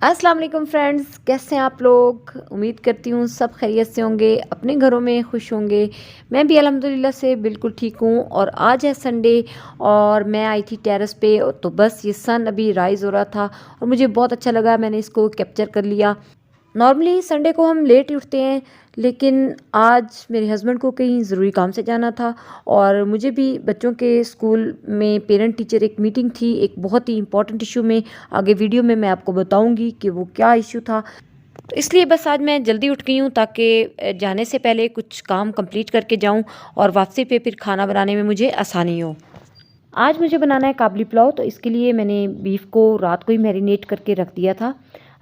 अस्सलाम वालेकुम फ्रेंड्स, कैसे हैं आप लोग। उम्मीद करती हूँ सब खैरियत से होंगे, अपने घरों में खुश होंगे। मैं भी अल्हम्दुलिल्लाह से बिल्कुल ठीक हूँ। और आज है संडे और मैं आई थी टेरेस पे, तो बस ये सन अभी राइज़ हो रहा था और मुझे बहुत अच्छा लगा, मैंने इसको कैप्चर कर लिया। नॉर्मली संडे को हम लेट ही उठते हैं, लेकिन आज मेरे हस्बैंड को कहीं ज़रूरी काम से जाना था और मुझे भी बच्चों के स्कूल में पेरेंट टीचर एक मीटिंग थी, एक बहुत ही इम्पोर्टेंट इशू में। आगे वीडियो में मैं आपको बताऊंगी कि वो क्या इशू था। तो इसलिए बस आज मैं जल्दी उठ गई हूँ ताकि जाने से पहले कुछ काम कंप्लीट करके जाऊँ और वापसी पे फिर खाना बनाने में मुझे आसानी हो। आज मुझे बनाना है काबली पुलाव, तो इसके लिए मैंने बीफ को रात को ही मैरिनेट करके रख दिया था।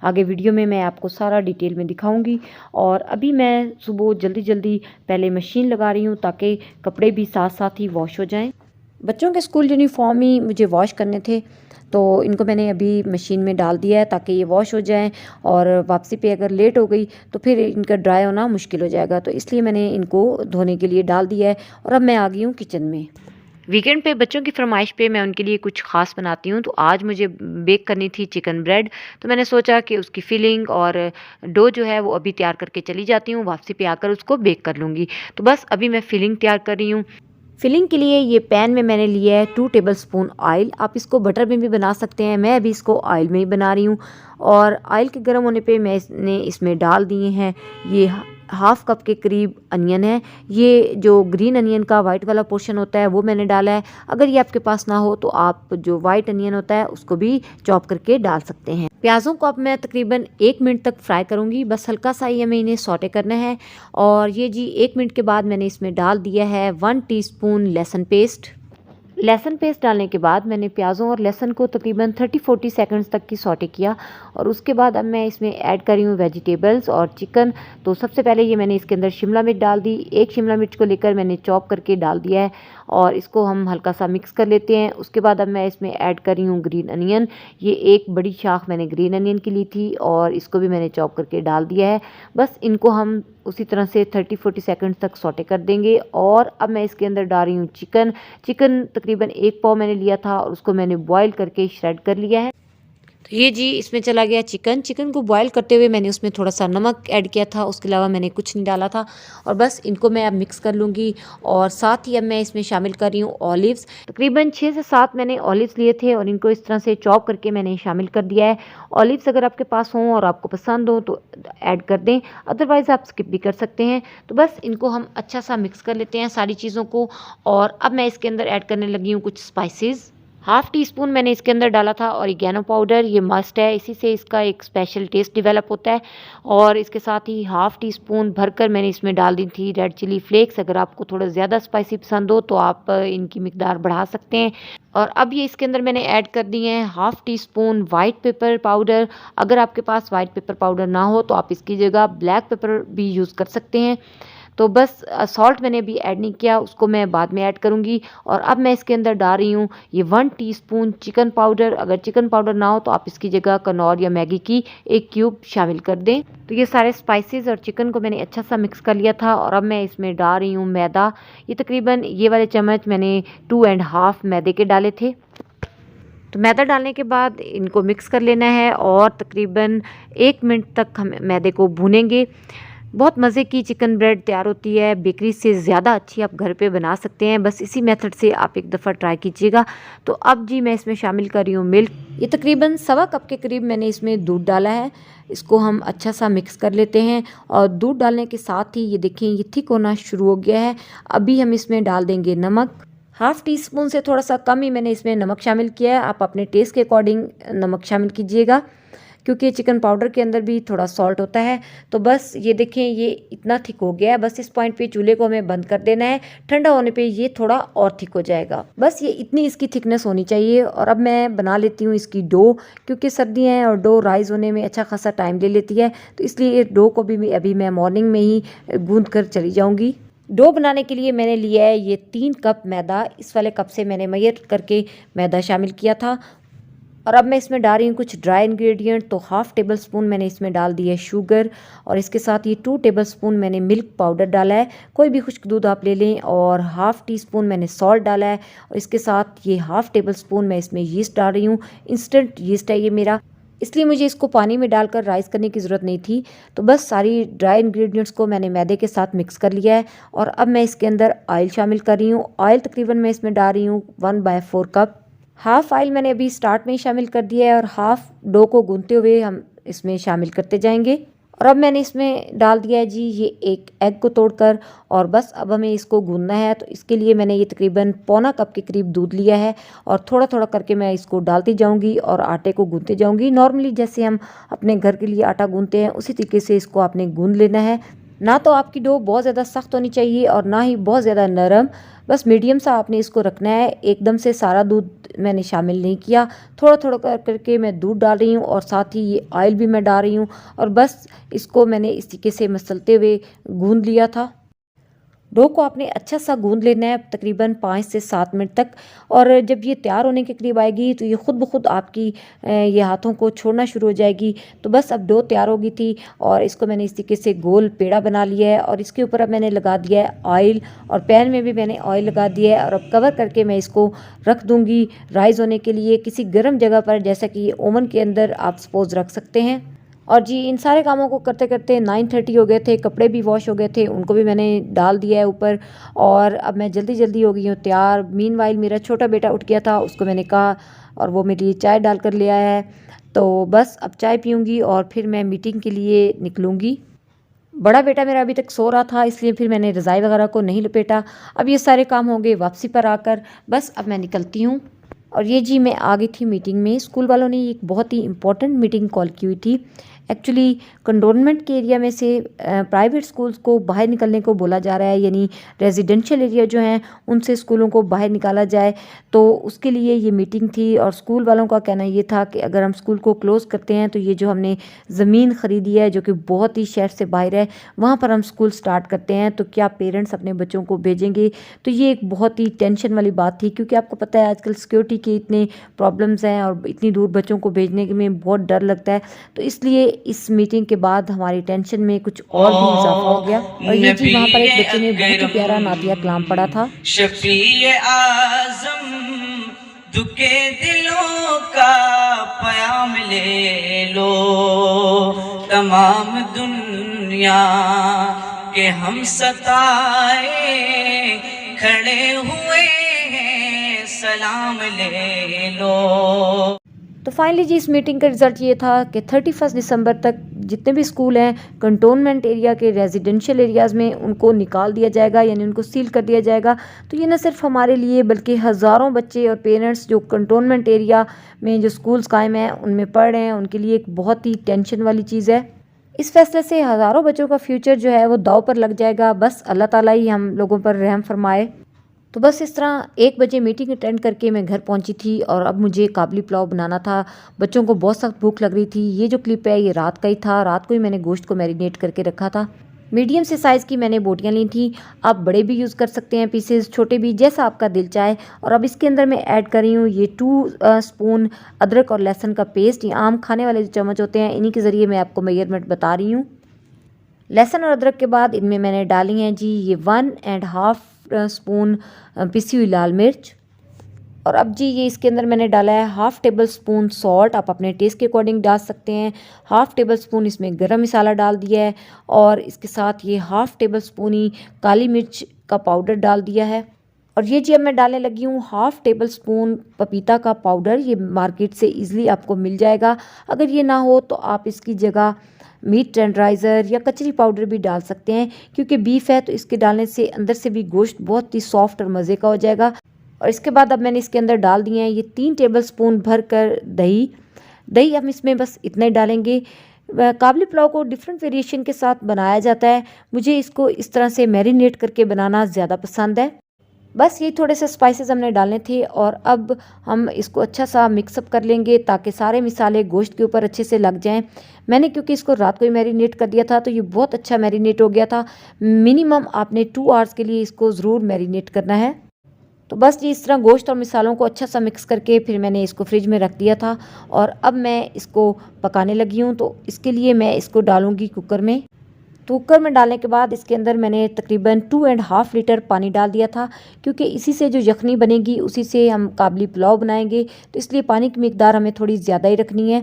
आगे वीडियो में मैं आपको सारा डिटेल में दिखाऊंगी। और अभी मैं सुबह जल्दी जल्दी पहले मशीन लगा रही हूँ ताकि कपड़े भी साथ साथ ही वॉश हो जाएं। बच्चों के स्कूल यूनिफॉर्म ही मुझे वॉश करने थे, तो इनको मैंने अभी मशीन में डाल दिया है ताकि ये वॉश हो जाएं। और वापसी पे अगर लेट हो गई तो फिर इनका ड्राई होना मुश्किल हो जाएगा, तो इसलिए मैंने इनको धोने के लिए डाल दिया है। और अब मैं आ गई हूँ किचन में। वीकेंड पे बच्चों की फरमाइश पे मैं उनके लिए कुछ ख़ास बनाती हूँ, तो आज मुझे बेक करनी थी चिकन ब्रेड। तो मैंने सोचा कि उसकी फिलिंग और डो जो है वो अभी तैयार करके चली जाती हूँ, वापसी पे आकर उसको बेक कर लूँगी। तो बस अभी मैं फिलिंग तैयार कर रही हूँ। फिलिंग के लिए ये पैन में मैंने लिया है 2 टेबलस्पून ऑयल। आप इसको बटर में भी बना सकते हैं, मैं अभी इसको ऑयल में ही बना रही हूँ। और ऑयल के गर्म होने पे मैंने इसमें डाल दिए हैं ये हाफ कप के करीब अनियन है। ये जो ग्रीन अनियन का वाइट वाला पोर्शन होता है वो मैंने डाला है। अगर ये आपके पास ना हो तो आप जो वाइट अनियन होता है उसको भी चॉप करके डाल सकते हैं। प्याज़ों को अब मैं तकरीबन 1 मिनट तक फ्राई करूँगी, बस हल्का सा ही हमें इन्हें सौटे करना है। और ये जी 1 मिनट के बाद मैंने इसमें डाल दिया है 1 टीस्पून लहसुन पेस्ट। लहसुन पेस्ट डालने के बाद मैंने प्याज़ों और लहसुन को तकरीबन 30-40 सेकंड्स तक की सौटे किया। और उसके बाद अब मैं इसमें ऐड कर रही हूँ वेजिटेबल्स और चिकन। तो सबसे पहले ये मैंने इसके अंदर शिमला मिर्च डाल दी, एक शिमला मिर्च को लेकर मैंने चॉप करके डाल दिया है और इसको हम हल्का सा मिक्स कर लेते हैं। उसके बाद अब मैं इसमें ऐड कर रही हूँ ग्रीन अनियन। ये एक बड़ी शाख मैंने ग्रीन अनियन की ली थी और इसको भी मैंने चॉप करके डाल दिया है। बस इनको हम उसी तरह से 30-40 सेकंड्स तक सौटे कर देंगे। और अब मैं इसके अंदर डाल रही हूँ चिकन। चिकन तकरीबन 1 पाव मैंने लिया था और उसको मैंने बॉईल करके श्रेड कर लिया है। तो ये जी इसमें चला गया चिकन। चिकन को बॉईल करते हुए मैंने उसमें थोड़ा सा नमक ऐड किया था, उसके अलावा मैंने कुछ नहीं डाला था। और बस इनको मैं अब मिक्स कर लूँगी। और साथ ही अब मैं इसमें शामिल कर रही हूँ ऑलिव्स। तकरीबन 6 से 7 मैंने ऑलिव्स लिए थे और इनको इस तरह से चॉप करके मैंने शामिल कर दिया है। ऑलिव्स अगर आपके पास हों और आपको पसंद हो तो ऐड कर दें, अदरवाइज़ आप स्किप भी कर सकते हैं। तो बस इनको हम अच्छा सा मिक्स कर लेते हैं सारी चीज़ों को। और अब मैं इसके अंदर ऐड करने लगी हूँ कुछ स्पाइसेस। 1/2 टीस्पून मैंने इसके अंदर डाला था ऑरिगेनो पाउडर, ये मस्ट है, इसी से इसका एक स्पेशल टेस्ट डेवलप होता है। और इसके साथ ही 1/2 टीस्पून भरकर मैंने इसमें डाल दी थी रेड चिली फ्लेक्स। अगर आपको थोड़ा ज़्यादा स्पाइसी पसंद हो तो आप इनकी मिकदार बढ़ा सकते हैं। और अब ये इसके अंदर मैंने ऐड कर दिए हैं 1/2 टीस्पून वाइट पेपर पाउडर। अगर आपके पास वाइट पेपर पाउडर ना हो तो आप इसकी जगह ब्लैक पेपर भी यूज़ कर सकते हैं। तो बस सॉल्ट मैंने अभी ऐड नहीं किया, उसको मैं बाद में ऐड करूँगी। और अब मैं इसके अंदर डाल रही हूँ ये 1 टीस्पून चिकन पाउडर। अगर चिकन पाउडर ना हो तो आप इसकी जगह कनौर या मैगी की एक क्यूब शामिल कर दें। तो ये सारे स्पाइसेस और चिकन को मैंने अच्छा सा मिक्स कर लिया था। और अब मैं इसमें डाल रही हूँ मैदा। ये तकरीबन ये वाले चम्मच मैंने 2.5 मैदे के डाले थे। तो मैदा डालने के बाद इनको मिक्स कर लेना है और तकरीबन 1 मिनट तक हम मैदे को भूनेंगे। बहुत मज़े की चिकन ब्रेड तैयार होती है, बेकरी से ज़्यादा अच्छी आप घर पे बना सकते हैं। बस इसी मेथड से आप एक दफ़ा ट्राई कीजिएगा। तो अब जी मैं इसमें शामिल कर रही हूँ मिल्क। ये तकरीबन 1.25 कप के करीब मैंने इसमें दूध डाला है। इसको हम अच्छा सा मिक्स कर लेते हैं। और दूध डालने के साथ ही ये देखें ये थिक होना शुरू हो गया है। अभी हम इसमें डाल देंगे नमक। 1/2 टीस्पून से थोड़ा सा कम ही मैंने इसमें नमक शामिल किया है, आप अपने टेस्ट के अकॉर्डिंग नमक शामिल कीजिएगा, क्योंकि चिकन पाउडर के अंदर भी थोड़ा सॉल्ट होता है। तो बस ये देखें ये इतना थिक हो गया है। बस इस पॉइंट पे चूल्हे को हमें बंद कर देना है, ठंडा होने पे ये थोड़ा और थिक हो जाएगा। बस ये इतनी इसकी थिकनेस होनी चाहिए। और अब मैं बना लेती हूँ इसकी डो, क्योंकि सर्दियाँ हैं और डो राइज़ होने में अच्छा खासा टाइम ले लेती है, तो इसलिए डो को भी अभी मैं मॉर्निंग में ही गूँध कर चली जाऊँगी। डो बनाने के लिए मैंने लिया है ये 3 कप मैदा। इस वाले कप से मैंने मेजर करके मैदा शामिल किया था। और अब मैं इसमें डाल रही हूँ कुछ ड्राई इंग्रेडिएंट। तो 1/2 टेबलस्पून मैंने इसमें डाल दी है शुगर और इसके साथ ये 2 टेबलस्पून मैंने मिल्क पाउडर डाला है, कोई भी खुश्क दूध आप ले लें। और 1/2 टीस्पून मैंने सॉल्ट डाला है और इसके साथ ये 1/2 टेबलस्पून मैं इसमें यीस्ट डाल रही हूँ। इंस्टेंट यीस्ट है ये मेरा। इसलिए मुझे इसको पानी में डालकर राइस करने की ज़रूरत नहीं थी। तो बस सारी ड्राई इंग्रेडिएंट्स को मैंने मैदे के साथ मिक्स कर लिया है और अब मैं इसके अंदर ऑयल शामिल कर रही हूँ। ऑयल तकरीबन मैं इसमें डाल रही हूँ 1/4 कप। हाफ़ ऑयल मैंने अभी स्टार्ट में ही शामिल कर दिया है और हाफ़ डो को गूंथते हुए हम इसमें शामिल करते जाएंगे। और अब मैंने इसमें डाल दिया है जी ये एक एग को तोड़कर और बस अब हमें इसको गूंदना है। तो इसके लिए मैंने ये तकरीबन पौना कप के करीब दूध लिया है और थोड़ा थोड़ा करके मैं इसको डालती जाऊंगी और आटे को गूंथते जाऊंगी। नॉर्मली जैसे हम अपने घर के लिए आटा गूंथते हैं उसी तरीके से इसको आपने गूंद लेना है। ना तो आपकी डो बहुत ज़्यादा सख्त होनी चाहिए और ना ही बहुत ज़्यादा नरम, बस मीडियम सा आपने इसको रखना है। एकदम से सारा दूध मैंने शामिल नहीं किया, थोड़ा थोड़ा करके मैं दूध डाल रही हूँ और साथ ही ये ऑयल भी मैं डाल रही हूँ और बस इसको मैंने इस तरीके से मसलते हुए गूंद लिया था। डो को आपने अच्छा सा गूंद लेना है तकरीबन 5 से 7 मिनट तक और जब ये तैयार होने के करीब आएगी तो ये ख़ुद ब खुद आपकी ये हाथों को छोड़ना शुरू हो जाएगी। तो बस अब डो तैयार हो गई थी और इसको मैंने इस तरीके से गोल पेड़ा बना लिया है और इसके ऊपर अब मैंने लगा दिया है ऑयल और पैन में भी मैंने ऑयल लगा दिया है और अब कवर करके मैं इसको रख दूँगी राइज़ होने के लिए किसी गर्म जगह पर, जैसा कि ये ओवन के अंदर आप सपोज़ रख सकते हैं। और जी इन सारे कामों को करते करते 9:30 हो गए थे, कपड़े भी वॉश हो गए थे, उनको भी मैंने डाल दिया है ऊपर और अब मैं जल्दी जल्दी हो गई हूँ तैयार। मीनवाइल मेरा छोटा बेटा उठ गया था, उसको मैंने कहा और वो मेरे लिए चाय डाल कर ले आया है। तो बस अब चाय पीऊँगी और फिर मैं मीटिंग के लिए निकलूँगी। बड़ा बेटा मेरा अभी तक सो रहा था इसलिए फिर मैंने रज़ाई वगैरह को नहीं लपेटा। अब ये सारे काम हो गए वापसी पर आकर, बस अब मैं निकलती हूँ। और ये जी मैं आ गई थी मीटिंग में। स्कूल वालों ने एक बहुत ही इम्पोर्टेंट मीटिंग कॉल की हुई थी। एक्चुअली कंटोनमेंट के एरिया में से प्राइवेट स्कूल्स को बाहर निकलने को बोला जा रहा है, यानी रेजिडेंशियल एरिया जो हैं उनसे स्कूलों को बाहर निकाला जाए। तो उसके लिए ये मीटिंग थी और स्कूल वालों का कहना ये था कि अगर हम स्कूल को क्लोज़ करते हैं तो ये जो हमने ज़मीन ख़रीदी है जो कि बहुत ही शहर से बाहर है, वहाँ पर हम स्कूल स्टार्ट करते हैं तो क्या पेरेंट्स अपने बच्चों को भेजेंगे। तो ये एक बहुत ही टेंशन वाली बात थी क्योंकि आपको पता है आजकल सिक्योरिटी के इतने प्रॉब्लम्स हैं और इतनी दूर बच्चों को भेजने में बहुत डर लगता है। तो इसलिए इस मीटिंग के बाद हमारी टेंशन में कुछ और भी इजाफा हो गया। और ये जी वहाँ पर एक बच्चे ने बहुत ही प्यारा नातिया कलाम पढ़ा था। शफीए आज़म दुखे दिलों का पयाम ले लो, तमाम दुनिया के हम सताए खड़े हुए हैं, सलाम ले लो। तो फाइनली जी इस मीटिंग का रिज़ल्ट ये था कि 31 दिसंबर तक जितने भी स्कूल हैं कंटोनमेंट एरिया के रेजिडेंशियल एरियाज़ में उनको निकाल दिया जाएगा, यानी उनको सील कर दिया जाएगा। तो ये न सिर्फ हमारे लिए बल्कि हज़ारों बच्चे और पेरेंट्स जो कंटोनमेंट एरिया में जो स्कूल्स कायम हैं उनमें पढ़ रहे हैं उनके लिए एक बहुत ही टेंशन वाली चीज़ है। इस फैसले से हज़ारों बच्चों का फ्यूचर जो है वो दाव पर लग जाएगा। बस अल्लाह ताला ही हम लोगों पर रहम फरमाए। तो बस इस तरह 1 बजे मीटिंग अटेंड करके मैं घर पहुंची थी और अब मुझे काबली पुलाव बनाना था। बच्चों को बहुत सख्त भूख लग रही थी। ये जो क्लिप है ये रात का ही था, रात को ही मैंने गोश्त को मैरिनेट करके रखा था। मीडियम से साइज़ की मैंने बोटियाँ ली थी, आप बड़े भी यूज़ कर सकते हैं पीसेस, छोटे भी, जैसा आपका दिल चाहे। और अब इसके अंदर मैं ऐड कर रही हूँ ये 2 स्पून अदरक और लहसुन का पेस्ट। ये आम खाने वाले जो चम्मच होते हैं इन्हीं के ज़रिए मैं आपको मेजरमेंट बता रही हूँ। लहसुन और अदरक के बाद इनमें मैंने डाली हैं जी ये 1.5 स्पून पिसी हुई लाल मिर्च। और अब जी ये इसके अंदर मैंने डाला है 1/2 टेबल स्पून सॉल्ट, आप अपने टेस्ट के अकॉर्डिंग डाल सकते हैं। 1/2 टेबल स्पून इसमें गरम मसाला डाल दिया है और इसके साथ ये 1/2 टेबल स्पून ही काली मिर्च का पाउडर डाल दिया है। और ये जी अब मैं डालने लगी हूँ 1/2 टेबल स्पून पपीता का पाउडर। ये मार्केट से ईज़िली आपको मिल जाएगा। अगर ये ना हो तो आप इसकी जगह मीट टेंडराइज़र या कचरी पाउडर भी डाल सकते हैं, क्योंकि बीफ है तो इसके डालने से अंदर से भी गोश्त बहुत ही सॉफ्ट और मज़े का हो जाएगा। और इसके बाद अब मैंने इसके अंदर डाल दिए हैं ये 3 टेबल स्पून भर कर दही हम इसमें बस इतना ही डालेंगे। काबली पुलाव को डिफरेंट वेरिएशन के साथ बनाया जाता है, मुझे इसको इस तरह से मैरिनेट करके बनाना ज़्यादा पसंद है। बस ये थोड़े से स्पाइसेस हमने डालने थे और अब हम इसको अच्छा सा मिक्सअप कर लेंगे ताकि सारे मिसाले गोश्त के ऊपर अच्छे से लग जाएं। मैंने क्योंकि इसको रात को ही मैरिनेट कर दिया था तो ये बहुत अच्छा मैरिनेट हो गया था। मिनिमम आपने 2 आवर्स के लिए इसको ज़रूर मैरिनेट करना है। तो बस ये इस तरह गोश्त और मिसालों को अच्छा सा मिक्स करके फिर मैंने इसको फ्रिज में रख दिया था और अब मैं इसको पकाने लगी हूँ। तो इसके लिए मैं इसको डालूँगी कुकर में। तो कुकर में डालने के बाद इसके अंदर मैंने तकरीबन 2.5 लीटर पानी डाल दिया था, क्योंकि इसी से जो यखनी बनेगी उसी से हम काबली पुलाव बनाएंगे, तो इसलिए पानी की मिकदार हमें थोड़ी ज़्यादा ही रखनी है।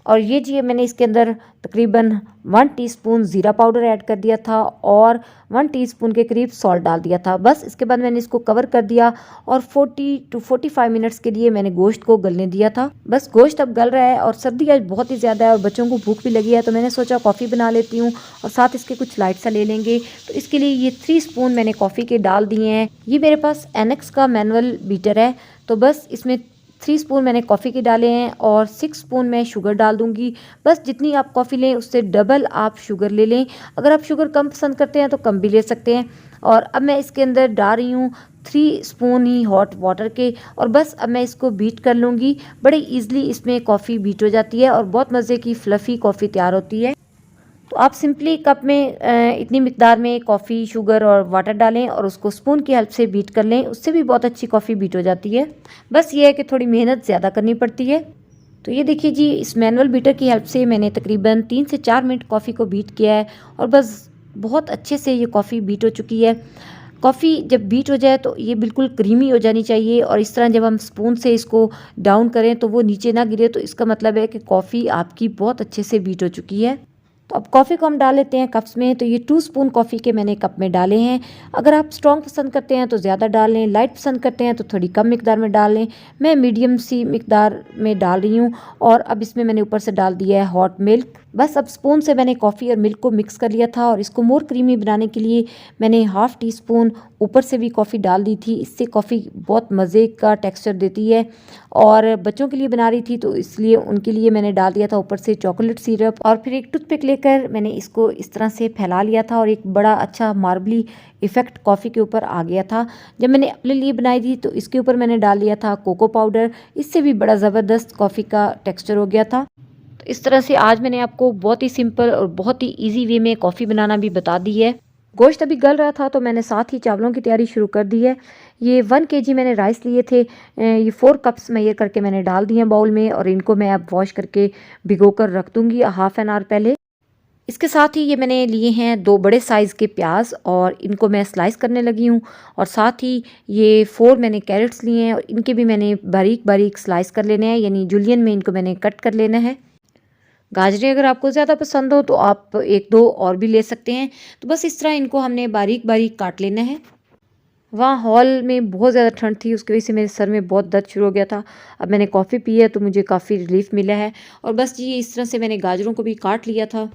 और ये जी मैंने इसके अंदर तकरीबन 1 टीस्पून ज़ीरा पाउडर ऐड कर दिया था और 1 टीस्पून के करीब सॉल्ट डाल दिया था। बस इसके बाद मैंने इसको कवर कर दिया और 40 टू 45 मिनट्स के लिए मैंने गोश्त को गलने दिया था। बस गोश्त अब गल रहा है और सर्दी आज बहुत ही ज़्यादा है और बच्चों को भूख भी लगी है, तो मैंने सोचा कॉफ़ी बना लेती हूँ और साथ इसके कुछ लाइट सा ले लेंगे। तो इसके लिए ये 3 स्पून मैंने कॉफ़ी के डाल दिए हैं। ये मेरे पास एनेक्स का मैनुअल बीटर है, तो बस इसमें 3 स्पून मैंने कॉफ़ी के डाले हैं और 6 स्पून मैं शुगर डाल दूंगी। बस जितनी आप कॉफ़ी लें उससे डबल आप शुगर ले लें। अगर आप शुगर कम पसंद करते हैं तो कम भी ले सकते हैं। और अब मैं इसके अंदर डाल रही हूँ 3 स्पून ही हॉट वाटर के और बस अब मैं इसको बीट कर लूँगी। बड़े ईजिली इसमें कॉफ़ी बीट हो जाती है और बहुत मज़े की फ्लफ़ी कॉफ़ी तैयार होती है। तो आप सिंपली कप में इतनी मिकदार में कॉफ़ी, शुगर और वाटर डालें और उसको स्पून की हेल्प से बीट कर लें, उससे भी बहुत अच्छी कॉफ़ी बीट हो जाती है। बस ये है कि थोड़ी मेहनत ज़्यादा करनी पड़ती है। तो ये देखिए जी, इस मैनुअल बीटर की हेल्प से मैंने तकरीबन 3 से 4 मिनट कॉफ़ी को बीट किया है और बस बहुत अच्छे से ये कॉफ़ी बीट हो चुकी है। कॉफ़ी जब बीट हो जाए तो ये बिल्कुल क्रीमी हो जानी चाहिए और इस तरह जब हम स्पून से इसको डाउन करें तो वो नीचे ना गिरे, तो इसका मतलब है कि कॉफ़ी आपकी बहुत अच्छे से बीट हो चुकी है। तो अब कॉफ़ी को हम डाल लेते हैं कप्स में। तो ये 2 स्पून कॉफ़ी के मैंने कप में डाले हैं। अगर आप स्ट्रॉन्ग पसंद करते हैं तो ज़्यादा डाल लें, लाइट पसंद करते हैं तो थोड़ी कम मिकदार में डाल लें। मैं मीडियम सी मिकदार में डाल रही हूँ और अब इसमें मैंने ऊपर से डाल दिया है हॉट मिल्क। बस अब स्पून से मैंने कॉफ़ी और मिल्क को मिक्स कर लिया था और इसको मोर क्रीमी बनाने के लिए मैंने 1/2 टीस्पून ऊपर से भी कॉफ़ी डाल दी थी। इससे कॉफ़ी बहुत मज़े का टेक्सचर देती है और बच्चों के लिए बना रही थी तो इसलिए उनके लिए मैंने डाल दिया था ऊपर से चॉकलेट सिरप। और फिर एक टूथपिक लेकर मैंने इसको इस तरह से फैला लिया था और एक बड़ा अच्छा मार्बली इफ़ेक्ट कॉफ़ी के ऊपर आ गया था। जब मैंने अपने लिए बनाई थी तो इसके ऊपर मैंने डाल लिया था कोको पाउडर, इससे भी बड़ा ज़बरदस्त कॉफ़ी का टेक्सचर हो गया था। तो इस तरह से आज मैंने आपको बहुत ही सिंपल और बहुत ही ईजी वे में कॉफ़ी बनाना भी बता दी है। गोश्त अभी गल रहा था तो मैंने साथ ही चावलों की तैयारी शुरू कर दी है। ये 1 केजी मैंने राइस लिए थे, ये 4 कप्स मेजर करके मैंने डाल दिए हैं बाउल में और इनको मैं अब वॉश करके भिगो कर रख दूँगी हाफ़ एन आवर पहले। इसके साथ ही ये मैंने लिए हैं 2 बड़े साइज़ के प्याज और इनको मैं स्लाइस करने लगी हूँ और साथ ही ये 4 मैंने कैरेट्स लिए हैं और इनके भी मैंने बारीक बारीक स्लाइस कर लेने हैं, यानी जुलियन में इनको मैंने कट कर लेना है। गाजरें अगर आपको ज़्यादा पसंद हो तो आप 1-2 और भी ले सकते हैं। तो बस इस तरह इनको हमने बारीक बारीक काट लेना है। वहाँ हॉल में बहुत ज़्यादा ठंड थी, उसकी वजह से मेरे सर में बहुत दर्द शुरू हो गया था। अब मैंने कॉफ़ी पी है तो मुझे काफ़ी रिलीफ़ मिला है और बस जी इस तरह से मैंने गाजरों को भी काट लिया था।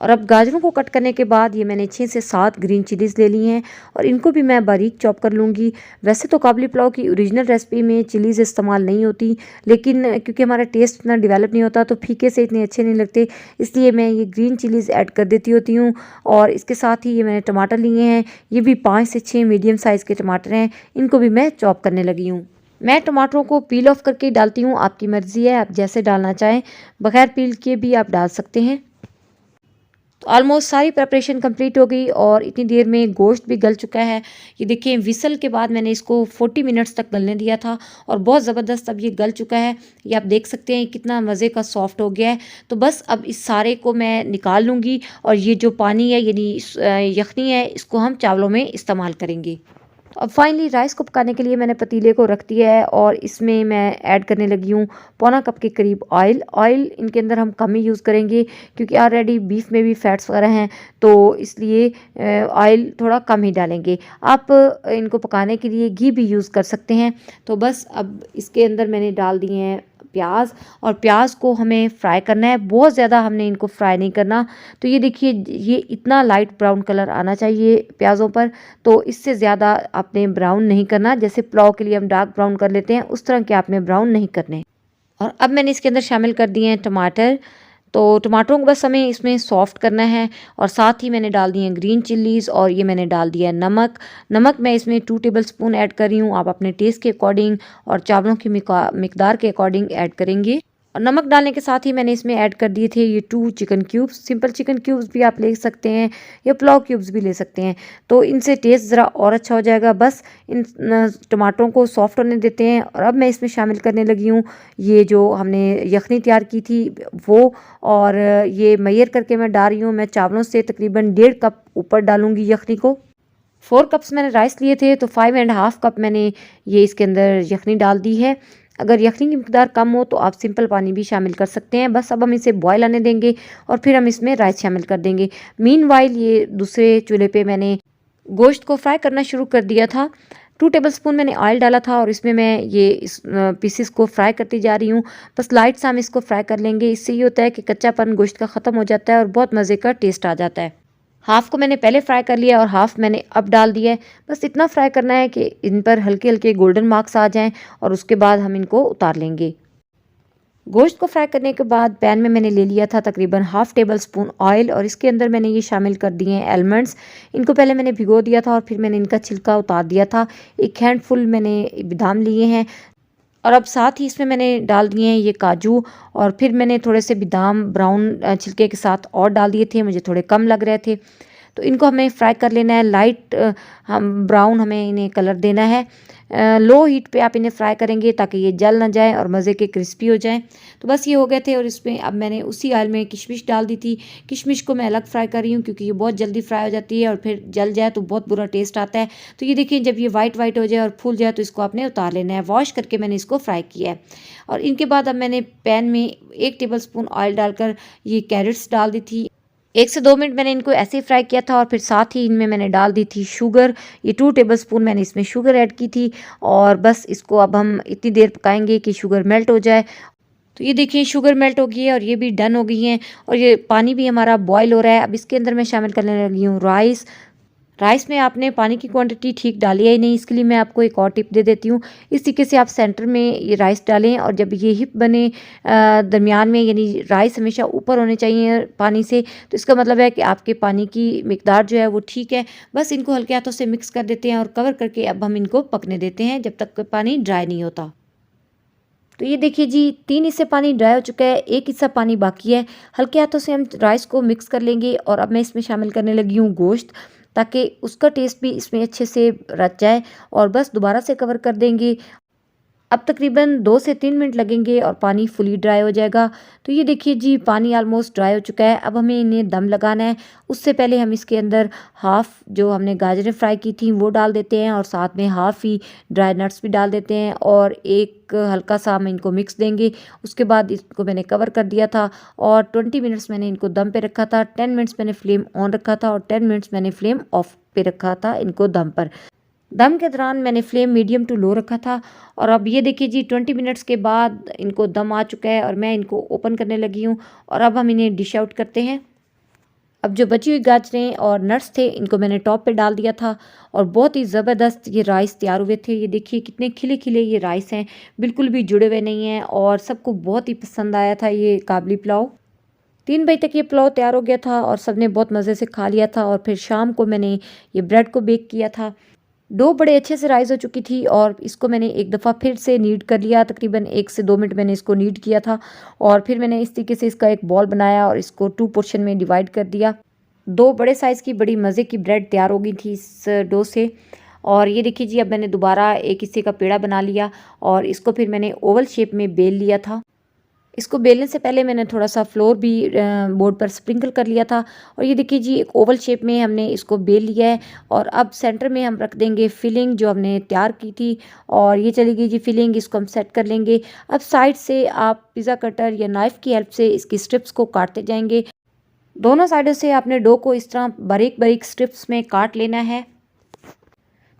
और अब गाजरों को कट करने के बाद ये मैंने 6 से 7 ग्रीन चिलीज़ ले ली हैं और इनको भी मैं बारीक चॉप कर लूँगी। वैसे तो काबुली पुलाव की ओरिजिनल रेसिपी में चिलीज़ इस्तेमाल नहीं होती, लेकिन क्योंकि हमारा टेस्ट इतना डेवलप नहीं होता तो फीके से इतने अच्छे नहीं लगते, इसलिए मैं ये ग्रीन चिलीज़ ऐड कर देती होती हूँ। और इसके साथ ही ये मैंने टमाटर लिए हैं, ये भी 5 से 6 मीडियम साइज़ के टमाटर हैं, इनको भी मैं चॉप करने लगी हूँ। मैं टमाटरों को पील ऑफ करके डालती हूँ, आपकी मर्ज़ी है, आप जैसे डालना चाहें, बगैर पील किए भी आप डाल सकते हैं। तो ऑलमोस्ट सारी प्रिपरेशन कंप्लीट हो गई और इतनी देर में गोश्त भी गल चुका है। ये देखिए विसल के बाद मैंने इसको 40 मिनट्स तक गलने दिया था और बहुत ज़बरदस्त अब ये गल चुका है। ये आप देख सकते हैं कितना मज़े का सॉफ्ट हो गया है। तो बस अब इस सारे को मैं निकाल लूँगी और ये जो पानी है यानी यखनी है, इसको हम चावलों में इस्तेमाल करेंगे। अब फाइनली राइस को पकाने के लिए मैंने पतीले को रख दिया है और इसमें मैं ऐड करने लगी हूँ 1/4 कप के करीब ऑयल। ऑयल इनके अंदर हम कम ही यूज़ करेंगे क्योंकि ऑलरेडी बीफ में भी फैट्स वगैरह हैं, तो इसलिए ऑयल थोड़ा कम ही डालेंगे। आप इनको पकाने के लिए घी भी यूज़ कर सकते हैं। तो बस अब इसके अंदर मैंने डाल दिए हैं प्याज और प्याज को हमें फ्राई करना है, बहुत ज़्यादा हमने इनको फ्राई नहीं करना। तो ये देखिए ये इतना लाइट ब्राउन कलर आना चाहिए प्याज़ों पर, तो इससे ज़्यादा आपने ब्राउन नहीं करना। जैसे पुलाव के लिए हम डार्क ब्राउन कर लेते हैं उस तरह के आपने ब्राउन नहीं करने। और अब मैंने इसके अंदर शामिल कर दिए हैं टमाटर। तो टमाटरों को बस हमें इसमें सॉफ्ट करना है और साथ ही मैंने डाल दिए हैं ग्रीन चिल्लीज़ और ये मैंने डाल दिया है नमक। नमक मैं इसमें 2 टेबलस्पून ऐड कर रही हूँ, आप अपने टेस्ट के अकॉर्डिंग और चावलों की मिकदार के अकॉर्डिंग ऐड करेंगे। और नमक डालने के साथ ही मैंने इसमें ऐड कर दिए थे ये 2 chicken cubes. Simple chicken cubes भी आप ले सकते हैं या पुलाव क्यूब्स भी ले सकते हैं, तो इनसे टेस्ट ज़रा और अच्छा हो जाएगा। बस इन टमाटरों को सॉफ्ट होने देते हैं और अब मैं इसमें शामिल करने लगी हूँ ये जो हमने यखनी तैयार की थी वो, और ये मैयर करके मैं डाल रही हूँ। मैं चावलों से तकरीबन 1.5 कप ऊपर डालूँगी यखनी को। 4 कप्स मैंने राइस लिए थे तो 5.5 कप मैंने ये इसके अंदर यखनी डाल दी है। अगर यखनी की मिकदार कम हो तो आप सिंपल पानी भी शामिल कर सकते हैं। बस अब हम इसे बॉयल आने देंगे और फिर हम इसमें राइस शामिल कर देंगे। मीनवाइल ये दूसरे चूल्हे पे मैंने गोश्त को फ्राई करना शुरू कर दिया था। 2 टेबलस्पून मैंने ऑयल डाला था और इसमें मैं ये इस पीसेस को फ्राई करती जा रही हूँ। बस लाइट सा हम इसको फ्राई कर लेंगे। इससे ये होता है कि कच्चापन गोश्त का ख़त्म हो जाता है और बहुत मज़े का टेस्ट आ जाता है। हाफ़ को मैंने पहले फ्राई कर लिया और हाफ़ मैंने अब डाल दिया है। बस इतना फ्राई करना है कि इन पर हल्के-हल्के गोल्डन मार्क्स आ जाएँ और उसके बाद हम इनको उतार लेंगे। गोश्त को फ्राई करने के बाद पैन में मैंने ले लिया था तकरीबन हाफ़ टेबल स्पून ऑयल और इसके अंदर मैंने ये शामिल कर दिए हैं आलमंड्स। इनको पहले मैंने भिगो दिया था और फिर मैंने इनका छिलका उतार दिया था। एक हैंडफुल मैंने बादाम लिए हैं और अब साथ ही इसमें मैंने डाल दिए हैं ये काजू और फिर मैंने थोड़े से बादाम ब्राउन छिलके के साथ और डाल दिए थे, मुझे थोड़े कम लग रहे थे। तो इनको हमें फ्राई कर लेना है, लाइट हम ब्राउन हमें इन्हें कलर देना है। लो हीट पे आप इन्हें फ्राई करेंगे ताकि ये जल ना जाए और मज़े के क्रिस्पी हो जाएं। तो बस ये हो गए थे और इसमें अब मैंने उसी ऑयल में किशमिश डाल दी थी। किशमिश को मैं अलग फ्राई कर रही हूँ क्योंकि ये बहुत जल्दी फ्राई हो जाती है और फिर जल जाए तो बहुत बुरा टेस्ट आता है। तो ये देखिए जब ये वाइट वाइट हो जाए और फूल जाए तो इसको आपने उतार लेना है। वॉश करके मैंने इसको फ्राई किया है और इनके बाद अब मैंने पैन में 1 टेबलस्पून ऑयल डालकर ये कैरेट्स डाल दी थी। 1 से 2 मिनट मैंने इनको ऐसे ही फ्राई किया था और फिर साथ ही इनमें मैंने डाल दी थी शुगर। ये 2 टेबलस्पून मैंने इसमें शुगर ऐड की थी और बस इसको अब हम इतनी देर पकाएंगे कि शुगर मेल्ट हो जाए। तो ये देखिए शुगर मेल्ट हो गई है और ये भी डन हो गई हैं और ये पानी भी हमारा बॉयल हो रहा है। अब इसके अंदर मैं शामिल करने लगी हूँ राइस। राइस में आपने पानी की क्वांटिटी ठीक डाली है ही नहीं, इसके लिए मैं आपको एक और टिप दे देती हूँ। इस तरीके से आप सेंटर में ये राइस डालें और जब ये हिप बने दरमियान में, यानी राइस हमेशा ऊपर होने चाहिए पानी से, तो इसका मतलब है कि आपके पानी की मिकदार जो है वो ठीक है। बस इनको हल्के हाथों से मिक्स कर देते हैं और कवर करके अब हम इनको पकने देते हैं जब तक पानी ड्राई नहीं होता। तो ये देखिए जी 3 हिस्से पानी ड्राई हो चुका है, 1 हिस्सा पानी बाकी है। हल्के हाथों से हम राइस को मिक्स कर लेंगे और अब मैं इसमें शामिल करने लगी हूँ गोश्त, ताकि उसका टेस्ट भी इसमें अच्छे से रच जाए और बस दोबारा से कवर कर देंगे। अब तकरीबन 2 से 3 मिनट लगेंगे और पानी फुली ड्राई हो जाएगा। तो ये देखिए जी पानी ऑलमोस्ट ड्राई हो चुका है। अब हमें इन्हें दम लगाना है। उससे पहले हम इसके अंदर हाफ़ जो हमने गाजरें फ्राई की थी वो डाल देते हैं और साथ में हाफ़ ही ड्राई नट्स भी डाल देते हैं और एक हल्का सा हम इनको मिक्स देंगे। उसके बाद इसको मैंने कवर कर दिया था और 20 मिनट्स मैंने इनको दम पे रखा था। 10 मिनट्स मैंने फ्लेम ऑन रखा था और 10 मिनट्स मैंने फ्लेम ऑफ पे रखा था इनको दम पर। दम के दौरान मैंने फ्लेम मीडियम टू लो रखा था और अब ये देखिए जी 20 मिनट्स के बाद इनको दम आ चुका है और मैं इनको ओपन करने लगी हूँ और अब हम इन्हें डिश आउट करते हैं। अब जो बची हुई गाजरें और नट्स थे इनको मैंने टॉप पे डाल दिया था और बहुत ही ज़बरदस्त ये राइस तैयार हुए थे। ये देखिए कितने खिले खिले ये राइस हैं, बिल्कुल भी जुड़े हुए नहीं हैं और सबको बहुत ही पसंद आया था ये काबली पुलाव। 3 बजे तक ये पुलाव तैयार हो गया था और सबने बहुत मज़े से खा लिया था और फिर शाम को मैंने ये ब्रेड को बेक किया था। डो बड़े अच्छे से राइज़ हो चुकी थी और इसको मैंने एक दफ़ा फिर से नीड कर लिया। तकरीबन 1 से 2 मिनट मैंने इसको नीड किया था और फिर मैंने इस तरीके से इसका एक बॉल बनाया और इसको 2 पोर्शन में डिवाइड कर दिया। 2 बड़े साइज़ की बड़ी मज़े की ब्रेड तैयार हो गई थी इस डो से। और ये देखिए जी अब मैंने दोबारा एक हिस्से का पेड़ा बना लिया और इसको फिर मैंने ओवल शेप में बेल लिया था। इसको बेलने से पहले मैंने थोड़ा सा फ्लोर भी बोर्ड पर स्प्रिंकल कर लिया था और ये देखिए जी एक ओवल शेप में हमने इसको बेल लिया है और अब सेंटर में हम रख देंगे फिलिंग जो हमने तैयार की थी और ये चली गई जी फिलिंग। इसको हम सेट कर लेंगे। अब साइड से आप पिज़्ज़ा कटर या नाइफ़ की हेल्प से इसकी स्ट्रिप्स को काटते जाएंगे। दोनों साइडों से आपने डो को इस तरह बारीक बारीक स्ट्रिप्स में काट लेना है।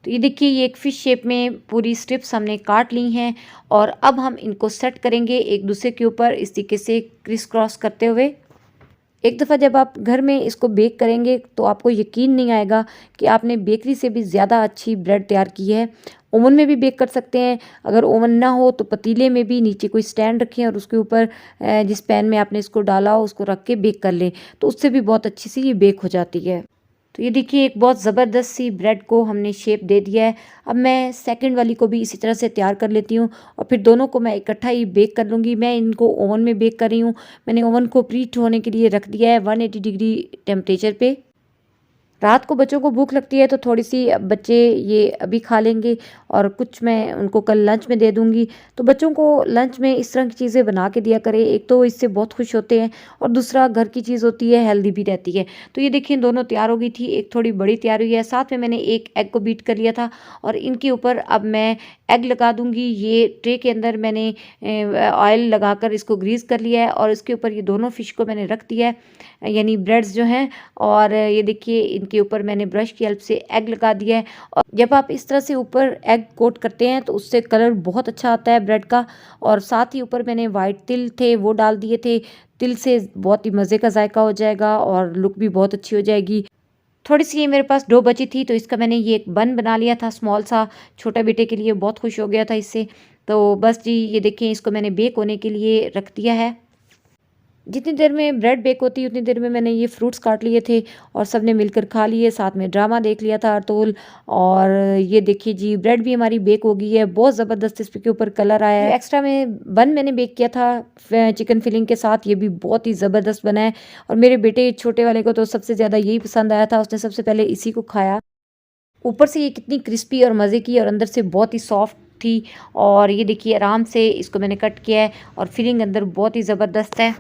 तो ये देखिए ये एक फ़िश शेप में पूरी स्ट्रिप्स हमने काट ली हैं और अब हम इनको सेट करेंगे एक दूसरे के ऊपर इस तरीके से क्रिस क्रॉस करते हुए। एक दफ़ा जब आप घर में इसको बेक करेंगे तो आपको यकीन नहीं आएगा कि आपने बेकरी से भी ज़्यादा अच्छी ब्रेड तैयार की है। ओवन में भी बेक कर सकते हैं। अगर ओवन ना हो तो पतीले में भी नीचे कोई स्टैंड रखें और उसके ऊपर जिस पैन में आपने इसको डाला हो उसको रख के बेक कर लें, तो उससे भी बहुत अच्छी सी ये बेक हो जाती है। तो ये देखिए एक बहुत ज़बरदस्त सी ब्रेड को हमने शेप दे दिया है। अब मैं सेकंड वाली को भी इसी तरह से तैयार कर लेती हूँ और फिर दोनों को मैं इकट्ठा ही बेक कर लूँगी। मैं इनको ओवन में बेक कर रही हूँ। मैंने ओवन को प्रीहीट होने के लिए रख दिया है 180 डिग्री टेम्परेचर पे। रात को बच्चों को भूख लगती है तो थोड़ी सी बच्चे ये अभी खा लेंगे और कुछ मैं उनको कल लंच में दे दूंगी। तो बच्चों को लंच में इस तरह की चीज़ें बना के दिया करें, एक तो इससे बहुत खुश होते हैं और दूसरा घर की चीज़ होती है, हेल्दी भी रहती है। तो ये देखिए दोनों तैयार हो गई थी, एक थोड़ी बड़ी तैयार हुई है, साथ में मैंने एक एग को बीट कर लिया था और इनके ऊपर अब मैं एग लगा दूंगी। ये ट्रे के अंदर मैंने ऑयल लगाकर इसको ग्रीस कर लिया है और इसके ऊपर ये दोनों फिश को मैंने रख दिया है, यानी ब्रेड्स जो हैं। और ये देखिए इनके ऊपर मैंने ब्रश की हेल्प से एग लगा दिया है और जब आप इस तरह से ऊपर एग कोट करते हैं तो उससे कलर बहुत अच्छा आता है ब्रेड का। और साथ ही ऊपर मैंने वाइट तिल थे वो डाल दिए थे, तिल से बहुत ही मज़े का जायका हो जाएगा और लुक भी बहुत अच्छी हो जाएगी। थोड़ी सी ये मेरे पास डो बची थी तो इसका मैंने ये एक बन बना लिया था स्मॉल सा, छोटा बेटे के लिए बहुत खुश हो गया था इससे। तो बस जी ये देखें इसको मैंने बेक होने के लिए रख दिया है। जितनी देर में ब्रेड बेक होती है उतनी देर में मैंने ये फ्रूट्स काट लिए थे और सबने मिलकर खा लिए, साथ में ड्रामा देख लिया था अर्तुल। और ये देखिए जी ब्रेड भी हमारी बेक हो गई है, बहुत ज़बरदस्त इस के ऊपर कलर आया है। एक्स्ट्रा में बन मैंने बेक किया था चिकन फिलिंग के साथ, ये भी बहुत ही ज़बरदस्त बना है और मेरे बेटे छोटे वाले को तो सबसे ज़्यादा यही पसंद आया था, उसने सबसे पहले इसी को खाया। ऊपर से ये कितनी क्रिस्पी और मज़े की और अंदर से बहुत ही सॉफ्ट थी। और ये देखिए आराम से इसको मैंने कट किया है और फिलिंग अंदर बहुत ही ज़बरदस्त है।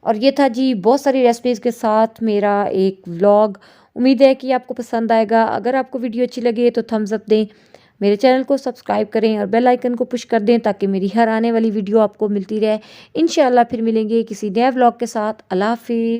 और ये था जी बहुत सारी रेसिपीज़ के साथ मेरा एक व्लॉग। उम्मीद है कि आपको पसंद आएगा। अगर आपको वीडियो अच्छी लगे तो थम्स अप दें, मेरे चैनल को सब्सक्राइब करें और बेल आइकन को पुश कर दें ताकि मेरी हर आने वाली वीडियो आपको मिलती रहे। इंशाल्लाह फिर मिलेंगे किसी नए व्लॉग के साथ। अल्लाह हाफिज़।